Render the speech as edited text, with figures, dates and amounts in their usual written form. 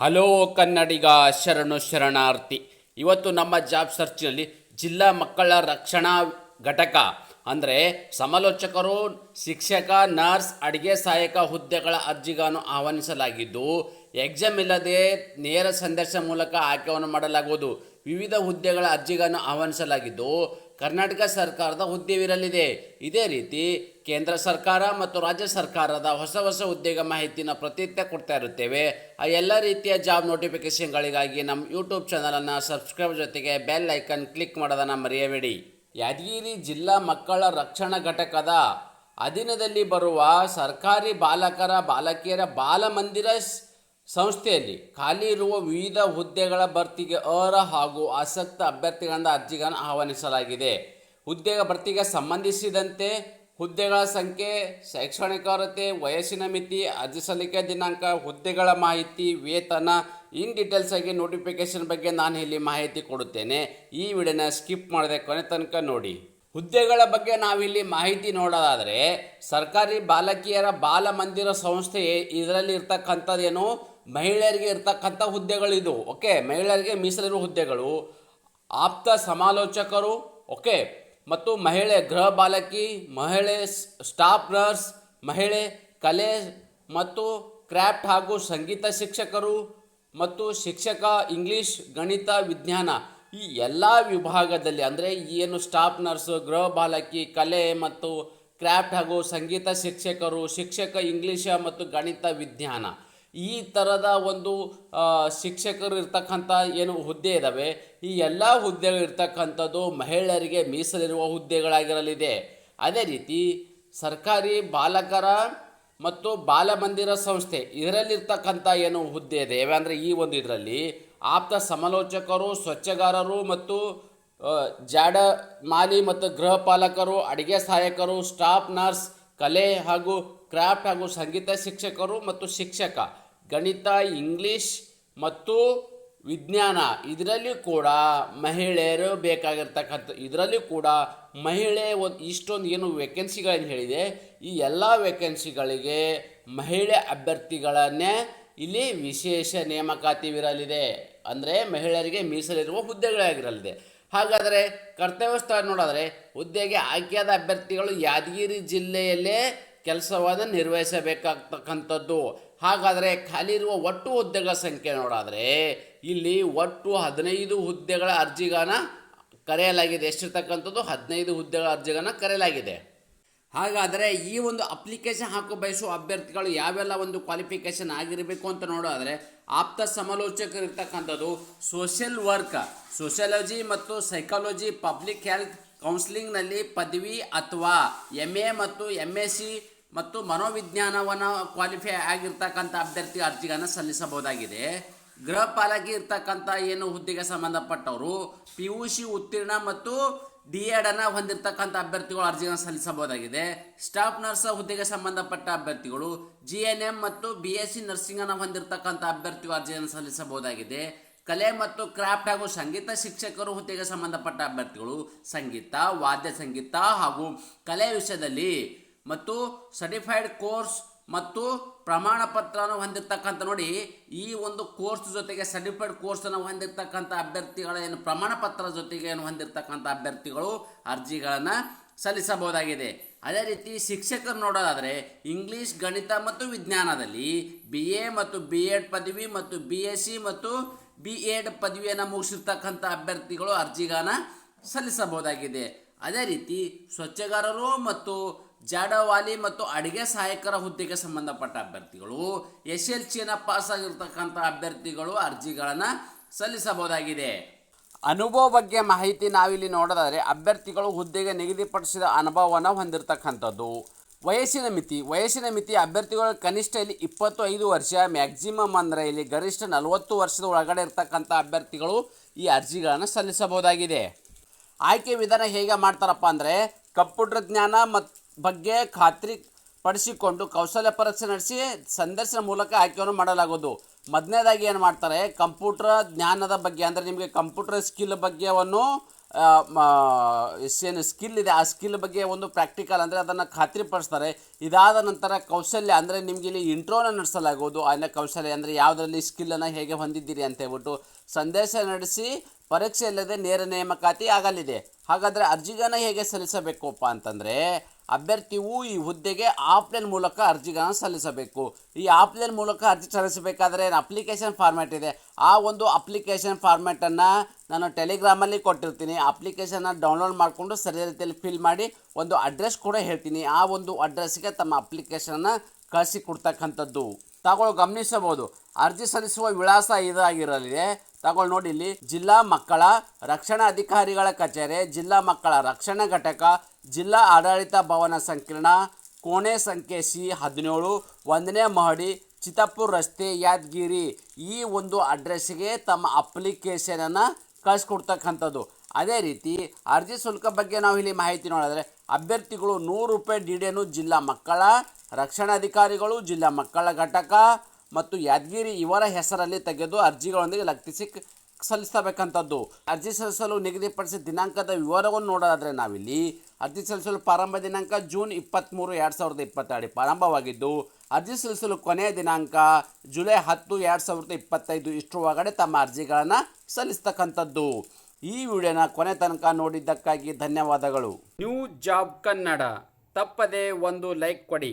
Hello ಕನ್ನಡಿಗ ಶರಣು ಶರಣಾರ್ಥಿ. ಇವತ್ತು ನಮ್ಮ ಜಾಬ್ ಸರ್ಚ್ನಲ್ಲಿ ಜಿಲ್ಲಾ ಮಕ್ಕಳ ರಕ್ಷಣಾ ಘಟಕ ಅಂದರೆ ಸಮಾಲೋಚಕರು, ಶಿಕ್ಷಕ, ನರ್ಸ್, ಅಡುಗೆ ಸಹಾಯಕ ಹುದ್ದೆಗಳ ಅರ್ಜಿಗಳನ್ನು ಆಹ್ವಾನಿಸಲಾಗಿದ್ದು, ಎಕ್ಸಾಮ್ ಇಲ್ಲದೆ ನೇರ ಸಂದರ್ಶನ ಮೂಲಕ ಆಯ್ಕೆಯನ್ನು ಮಾಡಲಾಗುವುದು. ವಿವಿಧ ಹುದ್ದೆಗಳ ಅರ್ಜಿಗಳನ್ನು ಆಹ್ವಾನಿಸಲಾಗಿದ್ದು, ಕರ್ನಾಟಕ ಸರ್ಕಾರದ ಹುದ್ದೆವಿರಲಿದೆ. ಇದೇ ರೀತಿ ಕೇಂದ್ರ ಸರ್ಕಾರ ಮತ್ತು ರಾಜ್ಯ ಸರ್ಕಾರದ ಹೊಸ ಹುದ್ದೆಗೆ ಮಾಹಿತಿನ ಪ್ರತಿನಿತ್ಯ ಕೊಡ್ತಾ ಇರುತ್ತೇವೆ. ಆ ಎಲ್ಲ ರೀತಿಯ ಜಾಬ್ ನೋಟಿಫಿಕೇಷನ್ಗಳಿಗಾಗಿ ನಮ್ಮ ಯೂಟ್ಯೂಬ್ ಚಾನಲನ್ನು ಸಬ್ಸ್ಕ್ರೈಬ್ ಜೊತೆಗೆ ಬೆಲ್ ಐಕನ್ ಕ್ಲಿಕ್ ಮಾಡೋದನ್ನು ಮರೆಯಬೇಡಿ. ಯಾದಗಿರಿ ಜಿಲ್ಲಾ ಮಕ್ಕಳ ರಕ್ಷಣಾ ಘಟಕದ ಅಧೀನದಲ್ಲಿ ಬರುವ ಸರ್ಕಾರಿ ಬಾಲಕರ ಬಾಲಕಿಯರ ಬಾಲಮಂದಿರ ಸಂಸ್ಥೆಯಲ್ಲಿ ಖಾಲಿ ಇರುವ ವಿವಿಧ ಹುದ್ದೆಗಳ ಭರ್ತಿಗೆ ಅರ್ಹ ಹಾಗೂ ಆಸಕ್ತ ಅಭ್ಯರ್ಥಿಗಳಿಂದ ಅರ್ಜಿಗಳನ್ನು ಆಹ್ವಾನಿಸಲಾಗಿದೆ. ಹುದ್ದೆಗಳ ಭರ್ತಿಗೆ ಸಂಬಂಧಿಸಿದಂತೆ ಹುದ್ದೆಗಳ ಸಂಖ್ಯೆ, ಶೈಕ್ಷಣಿಕ ಅರ್ಹತೆ, ವಯಸ್ಸಿನ ಮಿತಿ, ಅರ್ಜಿ ಸಲ್ಲಿಕೆ ದಿನಾಂಕ, ಹುದ್ದೆಗಳ ಮಾಹಿತಿ, ವೇತನ ಇನ್ ಡೀಟೇಲ್ಸ್ ಆಗಿ ನೋಟಿಫಿಕೇಶನ್ ಬಗ್ಗೆ ನಾನು ಇಲ್ಲಿ ಮಾಹಿತಿ ಕೊಡುತ್ತೇನೆ. ಈ ವಿಡಿಯೋನ ಸ್ಕಿಪ್ ಮಾಡದೆ ಕೊನೆ ತನಕ ನೋಡಿ. ಹುದ್ದೆಗಳ ಬಗ್ಗೆ ನಾವಿಲ್ಲಿ ಮಾಹಿತಿ ನೋಡೋದಾದರೆ, ಸರ್ಕಾರಿ ಬಾಲಕಿಯರ ಬಾಲಮಂದಿರ ಸಂಸ್ಥೆ ಇದರಲ್ಲಿ ಇರ್ತಕ್ಕಂಥದ್ದೇನು ಮಹಿಳೆಯರಿಗೆ ಇರ್ತಕ್ಕಂಥ ಹುದ್ದೆಗಳಿದು. ಓಕೆ, ಮಹಿಳೆಯರಿಗೆ ಮೀಸಲಿರುವ ಹುದ್ದೆಗಳು ಆಪ್ತ ಸಮಾಲೋಚಕರು, ಓಕೆ, ಮತ್ತು ಮಹಿಳೆ ಗೃಹ ಬಾಲಕಿ, ಮಹಿಳೆ ಸ್ಟಾಫ್ ನರ್ಸ್, ಮಹಿಳೆ ಕಲೆ ಮತ್ತು ಕ್ರಾಫ್ಟ್ ಹಾಗೂ ಸಂಗೀತ ಶಿಕ್ಷಕರು ಮತ್ತು ಶಿಕ್ಷಕ ಇಂಗ್ಲೀಷ್, ಗಣಿತ, ವಿಜ್ಞಾನ ಈ ಎಲ್ಲ ವಿಭಾಗದಲ್ಲಿ ಅಂದರೆ ಏನು ಸ್ಟಾಫ್ ನರ್ಸು, ಗೃಹ ಬಾಲಕಿ, ಕಲೆ ಮತ್ತು ಕ್ರಾಫ್ಟ್ ಹಾಗೂ ಸಂಗೀತ ಶಿಕ್ಷಕರು, ಶಿಕ್ಷಕ ಇಂಗ್ಲೀಷ ಮತ್ತು ಗಣಿತ, ವಿಜ್ಞಾನ ಈ ಥರದ ಒಂದು ಶಿಕ್ಷಕರು ಇರ್ತಕ್ಕಂಥ ಏನು ಹುದ್ದೆ ಇದ್ದಾವೆ, ಈ ಎಲ್ಲ ಹುದ್ದೆಗಳು ಇರ್ತಕ್ಕಂಥದ್ದು ಮಹಿಳೆಯರಿಗೆ ಮೀಸಲಿರುವ ಹುದ್ದೆಗಳಾಗಿರಲಿದೆ. ಅದೇ ರೀತಿ ಸರ್ಕಾರಿ ಬಾಲಕರ ಮತ್ತು ಬಾಲಮಂದಿರ ಸಂಸ್ಥೆ ಇದರಲ್ಲಿರ್ತಕ್ಕಂಥ ಏನು ಹುದ್ದೆ ಇದೆ ಅಂದರೆ ಈ ಒಂದು ಇದರಲ್ಲಿ ಆಪ್ತ ಸಮಾಲೋಚಕರು, ಸ್ವಚ್ಛಗಾರರು ಮತ್ತು ಜಾಡಮಾಲಿ ಮತ್ತು ಗೃಹ ಪಾಲಕರು, ಅಡುಗೆ ಸಹಾಯಕರು, ಸ್ಟಾಫ್ ನರ್ಸ್, ಕಲೆ ಹಾಗೂ ಕ್ರಾಫ್ಟ್ ಹಾಗೂ ಸಂಗೀತ ಶಿಕ್ಷಕರು ಮತ್ತು ಶಿಕ್ಷಕ ಗಣಿತ, ಇಂಗ್ಲೀಷ್ ಮತ್ತು ವಿಜ್ಞಾನ ಇದರಲ್ಲಿ ಕೂಡ ಮಹಿಳೆಯರು ಬೇಕಾಗಿರ್ತಕ್ಕಂಥ ಇದರಲ್ಲಿ ಕೂಡ ಮಹಿಳೆ ಇಷ್ಟೊಂದು ಏನು ವೇಕೆನ್ಸಿಗಳನ್ನು ಹೇಳಿದೆ, ಈ ಎಲ್ಲ ವೇಕೆನ್ಸಿಗಳಿಗೆ ಮಹಿಳೆ ಅಭ್ಯರ್ಥಿಗಳನ್ನೇ ಇಲ್ಲಿ ವಿಶೇಷ ನೇಮಕಾತಿವಿರಲಿದೆ. ಅಂದರೆ ಮಹಿಳೆಯರಿಗೆ ಮೀಸಲಿರುವ ಹುದ್ದೆಗಳಾಗಿರಲಿದೆ. ಹಾಗಾದರೆ ಕರ್ತವ್ಯ ಸ್ಥಳ ನೋಡಿದ್ರೆ ಹುದ್ದೆಗೆ ಆಯ್ಕೆಯಾದ ಅಭ್ಯರ್ಥಿಗಳು ಯಾದಗಿರಿ ಜಿಲ್ಲೆಯಲ್ಲೇ ಕೆಲಸವನ್ನು ನಿರ್ವಹಿಸಬೇಕಾಗ್ತಕ್ಕಂಥದ್ದು. ಹಾಗಾದರೆ ಖಾಲಿ ಇರುವ ಒಟ್ಟು ಹುದ್ದೆಗಳ ಸಂಖ್ಯೆ ನೋಡಿದ್ರೆ ಇಲ್ಲಿ ಒಟ್ಟು 15 ಹುದ್ದೆಗಳ ಅರ್ಜಿಗಳನ್ನು ಕರೆಯಲಾಗಿದೆ. ಎಷ್ಟಿರ್ತಕ್ಕಂಥದ್ದು 15 ಹುದ್ದೆಗಳ ಅರ್ಜಿಗಳನ್ನು ಕರೆಯಲಾಗಿದೆ. ಹಾಗಾದರೆ ಈ ಒಂದು ಅಪ್ಲಿಕೇಶನ್ ಹಾಕೋ ಬಯಸುವ ಅಭ್ಯರ್ಥಿಗಳು ಯಾವೆಲ್ಲ ಒಂದು ಕ್ವಾಲಿಫಿಕೇಷನ್ ಆಗಿರಬೇಕು ಅಂತ ನೋಡೋದಾದರೆ, ಆಪ್ತ ಸಮಾಲೋಚಕರು ಇರ್ತಕ್ಕಂಥದ್ದು ಸೋಷಿಯಲ್ ವರ್ಕ್, ಸೋಷಿಯಾಲಜಿ ಮತ್ತು ಸೈಕಾಲಜಿ, ಪಬ್ಲಿಕ್ ಹೆಲ್ತ್, ಕೌನ್ಸಿಲಿಂಗ್ನಲ್ಲಿ ಪದವಿ ಅಥವಾ MA ಮತ್ತು MSc ಮತ್ತು ಮನೋವಿಜ್ಞಾನವನ್ನು ಕ್ವಾಲಿಫೈ ಆಗಿರ್ತಕ್ಕಂಥ ಅಭ್ಯರ್ಥಿ ಅರ್ಜಿಗಳನ್ನು ಸಲ್ಲಿಸಬಹುದಾಗಿದೆ. ಗೃಹ ಪಾಲಕಿ ಇರ್ತಕ್ಕಂಥ ಏನು ಹುದ್ದೆಗೆ ಸಂಬಂಧಪಟ್ಟವರು PUC ಉತ್ತೀರ್ಣ ಮತ್ತು D.Ed ಹೊಂದಿರತಕ್ಕಂಥ ಅಭ್ಯರ್ಥಿಗಳು ಅರ್ಜಿಗಳನ್ನು ಸಲ್ಲಿಸಬಹುದಾಗಿದೆ. ಸ್ಟಾಫ್ ನರ್ಸ್ ಹುದ್ದೆಗೆ ಸಂಬಂಧಪಟ್ಟ ಅಭ್ಯರ್ಥಿಗಳು GNM ಮತ್ತು BSc ನರ್ಸಿಂಗನ್ನು ಹೊಂದಿರತಕ್ಕಂಥ ಅಭ್ಯರ್ಥಿಗಳು ಅರ್ಜಿಯನ್ನು ಸಲ್ಲಿಸಬಹುದಾಗಿದೆ. ಕಲೆ ಮತ್ತು ಕ್ರಾಫ್ಟ್ ಹಾಗೂ ಸಂಗೀತ ಶಿಕ್ಷಕರು ಹುದ್ದೆಗೆ ಸಂಬಂಧಪಟ್ಟ ಅಭ್ಯರ್ಥಿಗಳು ಸಂಗೀತ, ವಾದ್ಯ ಸಂಗೀತ ಹಾಗೂ ಕಲೆ ವಿಷಯದಲ್ಲಿ ಮತ್ತು ಸರ್ಟಿಫೈಡ್ ಕೋರ್ಸ್ ಮತ್ತು ಪ್ರಮಾಣ ಪತ್ರವನ್ನು ಹೊಂದಿರತಕ್ಕಂಥ ನೋಡಿ, ಈ ಒಂದು ಕೋರ್ಸ್ ಜೊತೆಗೆ ಸರ್ಟಿಫೈಡ್ ಕೋರ್ಸನ್ನು ಹೊಂದಿರತಕ್ಕಂಥ ಅಭ್ಯರ್ಥಿಗಳ ಏನು ಪ್ರಮಾಣ ಪತ್ರ ಜೊತೆಗೆ ಏನು ಹೊಂದಿರತಕ್ಕಂಥ ಅಭ್ಯರ್ಥಿಗಳು ಅರ್ಜಿಗಳನ್ನು ಸಲ್ಲಿಸಬಹುದಾಗಿದೆ. ಅದೇ ರೀತಿ ಶಿಕ್ಷಕರು ನೋಡೋದಾದರೆ ಇಂಗ್ಲೀಷ್, ಗಣಿತ ಮತ್ತು ವಿಜ್ಞಾನದಲ್ಲಿ BA ಮತ್ತು B.Ed ಪದವಿ ಮತ್ತು BSc ಮತ್ತು B.Ed ಪದವಿಯನ್ನು ಮುಗಿಸಿರ್ತಕ್ಕಂಥ ಅಭ್ಯರ್ಥಿಗಳು ಅರ್ಜಿಗಳನ್ನು ಸಲ್ಲಿಸಬಹುದಾಗಿದೆ. ಅದೇ ರೀತಿ ಸ್ವಚ್ಛಗಾರರು ಮತ್ತು ಜಾಡವಾಲಿ ಮತ್ತು ಅಡುಗೆ ಸಹಾಯಕರ ಹುದ್ದೆಗೆ ಸಂಬಂಧಪಟ್ಟ ಅಭ್ಯರ್ಥಿಗಳು SLCಯನ್ನು ಪಾಸ್ ಆಗಿರ್ತಕ್ಕಂಥ ಅಭ್ಯರ್ಥಿಗಳು ಅರ್ಜಿಗಳನ್ನು ಸಲ್ಲಿಸಬಹುದಾಗಿದೆ. ಅನುಭವ ಬಗ್ಗೆ ಮಾಹಿತಿ ನಾವಿಲ್ಲಿ ನೋಡೋದಾದರೆ ಅಭ್ಯರ್ಥಿಗಳು ಹುದ್ದೆಗೆ ನಿಗದಿಪಡಿಸಿದ ಅನುಭವವನ್ನು ಹೊಂದಿರತಕ್ಕಂಥದ್ದು. ವಯಸ್ಸಿನ ಮಿತಿ ಅಭ್ಯರ್ಥಿಗಳು ಕನಿಷ್ಠ ಇಲ್ಲಿ 25 ವರ್ಷ, ಮ್ಯಾಕ್ಸಿಮಮ್ ಅಂದರೆ ಇಲ್ಲಿ ಗರಿಷ್ಠ 40 ವರ್ಷದ ಒಳಗಡೆ ಇರ್ತಕ್ಕಂಥ ಅಭ್ಯರ್ಥಿಗಳು ಈ ಅರ್ಜಿಗಳನ್ನು ಸಲ್ಲಿಸಬಹುದಾಗಿದೆ. ಆಯ್ಕೆ ವಿಧಾನ ಹೇಗೆ ಮಾಡ್ತಾರಪ್ಪ ಅಂದರೆ, ಕಂಪ್ಯೂಟರ್ ಜ್ಞಾನ ಬಗ್ಗೆ ಖಾತ್ರಿ ಪಡಿಸಿಕೊಂಡು ಕೌಶಲ್ಯ ಪರೀಕ್ಷೆ ನಡೆಸಿ ಸಂದರ್ಶನ ಮೂಲಕ ಆಯ್ಕೆಯನ್ನು ಮಾಡಲಾಗುವುದು. ಮೊದಲನೇದಾಗಿ ಏನು ಮಾಡ್ತಾರೆ, ಕಂಪ್ಯೂಟರ್ ಜ್ಞಾನದ ಬಗ್ಗೆ ಅಂದರೆ ನಿಮಗೆ ಕಂಪ್ಯೂಟರ್ ಸ್ಕಿಲ್ ಬಗ್ಗೆಯನ್ನು ಏನು ಸ್ಕಿಲ್ ಇದೆ ಆ ಸ್ಕಿಲ್ ಬಗ್ಗೆ ಒಂದು ಪ್ರಾಕ್ಟಿಕಲ್ ಅಂದರೆ ಅದನ್ನು ಖಾತ್ರಿಪಡಿಸ್ತಾರೆ. ಇದಾದ ನಂತರ ಕೌಶಲ್ಯ ಅಂದರೆ ನಿಮಗೆ ಇಲ್ಲಿ ಇಂಟ್ರೋನ ನಡೆಸಲಾಗುವುದು. ಆಮೇಲೆ ಕೌಶಲ್ಯ ಅಂದರೆ ಯಾವುದರಲ್ಲಿ ಸ್ಕಿಲ್ಲನ್ನು ಹೇಗೆ ಹೊಂದಿದ್ದೀರಿ ಅಂತ ಹೇಳ್ಬಿಟ್ಟು ಸಂದೇಶ ನಡೆಸಿ ಪರೀಕ್ಷೆ ಇಲ್ಲದೆ ನೇರ ನೇಮಕಾತಿ ಆಗಲಿದೆ. ಹಾಗಾದರೆ ಅರ್ಜಿಗಳನ್ನು ಹೇಗೆ ಸಲ್ಲಿಸಬೇಕಪ್ಪ ಅಂತಂದರೆ ಅಭ್ಯರ್ಥಿಯು ಈ ಹುದ್ದೆಗೆ ಆಫ್ಲೈನ್ ಮೂಲಕ ಅರ್ಜಿಗಳನ್ನು ಸಲ್ಲಿಸಬೇಕು. ಈ ಆಫ್ಲೈನ್ ಮೂಲಕ ಅರ್ಜಿ ಸಲ್ಲಿಸಬೇಕಾದ್ರೆ ಅಪ್ಲಿಕೇಶನ್ ಫಾರ್ಮ್ಯಾಟ್ ಇದೆ. ಆ ಒಂದು ಅಪ್ಲಿಕೇಶನ್ ಫಾರ್ಮ್ಯಾಟನ್ನು ನಾನು ಟೆಲಿಗ್ರಾಮಲ್ಲಿ ಕೊಟ್ಟಿರ್ತೀನಿ. ಅಪ್ಲಿಕೇಶನ್ನ ಡೌನ್ಲೋಡ್ ಮಾಡಿಕೊಂಡು ಸರಿಯಾದ ರೀತಿಯಲ್ಲಿ ಫಿಲ್ ಮಾಡಿ ಒಂದು ಅಡ್ರೆಸ್ ಕೂಡ ಹೇಳ್ತೀನಿ. ಆ ಒಂದು ಅಡ್ರೆಸ್ಗೆ ತಮ್ಮ ಅಪ್ಲಿಕೇಶನ್ನ ಕಳಿಸಿ ಕೊಡ್ತಕ್ಕಂಥದ್ದು. ತಾಗಳು ಗಮನಿಸಬಹುದು, ಅರ್ಜಿ ಸಲ್ಲಿಸುವ ವಿಳಾಸ ಇದಾಗಿರಲಿದೆ. ತಗೊಳ್ಳಿ ನೋಡಿ, ಇಲ್ಲಿ ಜಿಲ್ಲಾ ಮಕ್ಕಳ ರಕ್ಷಣಾ ಅಧಿಕಾರಿಗಳ ಕಚೇರಿ, ಜಿಲ್ಲಾ ಮಕ್ಕಳ ರಕ್ಷಣಾ ಘಟಕ, ಜಿಲ್ಲಾ ಆಡಳಿತ ಭವನ ಸಂಕೀರ್ಣ, ಕೋಣೆ ಸಂಖ್ಯೆ C17, 1ನೇ ಮಹಡಿ, ಚಿತ್ತಾಪುರ ರಸ್ತೆ, ಯಾದಗಿರಿ. ಈ ಒಂದು ಅಡ್ರೆಸ್ಸಿಗೆ ತಮ್ಮ ಅಪ್ಲಿಕೇಶನನ್ನು ಕಳಿಸ್ಕೊಡ್ತಕ್ಕಂಥದ್ದು. ಅದೇ ರೀತಿ ಅರ್ಜಿ ಶುಲ್ಕ ಬಗ್ಗೆ ನಾವು ಇಲ್ಲಿ ಮಾಹಿತಿ ನೋಡಿದ್ರೆ ಅಭ್ಯರ್ಥಿಗಳು 100 ರೂಪಾಯಿ ಡಿಡಿಯನ್ನು ಜಿಲ್ಲಾ ಮಕ್ಕಳ ರಕ್ಷಣಾಧಿಕಾರಿಗಳು, ಜಿಲ್ಲಾ ಮಕ್ಕಳ ಘಟಕ ಮತ್ತು ಯಾದಗಿರಿ ಇವರ ಹೆಸರಲ್ಲಿ ತೆಗೆದು ಅರ್ಜಿಗಳೊಂದಿಗೆ ಲಗತ್ತಿಸಿ ಸಲ್ಲಿಸಬೇಕಂಥದ್ದು. ಅರ್ಜಿ ಸಲ್ಲಿಸಲು ನಿಗದಿಪಡಿಸಿದ ದಿನಾಂಕದ ವಿವರವನ್ನು ನೋಡೋದಾದರೆ ನಾವಿಲ್ಲಿ ಅರ್ಜಿ ಸಲ್ಲಿಸಲು ಪ್ರಾರಂಭ ದಿನಾಂಕ ಜೂನ್ 23, 2022 ಪ್ರಾರಂಭವಾಗಿದ್ದು ಅರ್ಜಿ ಸಲ್ಲಿಸಲು ಕೊನೆಯ ದಿನಾಂಕ ಜುಲೈ 10, 2025 ಇಷ್ಟರೊಳಗಡೆ ತಮ್ಮ ಅರ್ಜಿಗಳನ್ನು ಸಲ್ಲಿಸ್ತಕ್ಕಂಥದ್ದು. ಈ ವಿಡಿಯೋನ ಕೊನೆ ತನಕ ನೋಡಿದ್ದಕ್ಕಾಗಿ ಧನ್ಯವಾದಗಳು. ನ್ಯೂ ಜಾಬ್ ಕನ್ನಡ ತಪ್ಪದೆ ಒಂದು ಲೈಕ್ ಕೊಡಿ.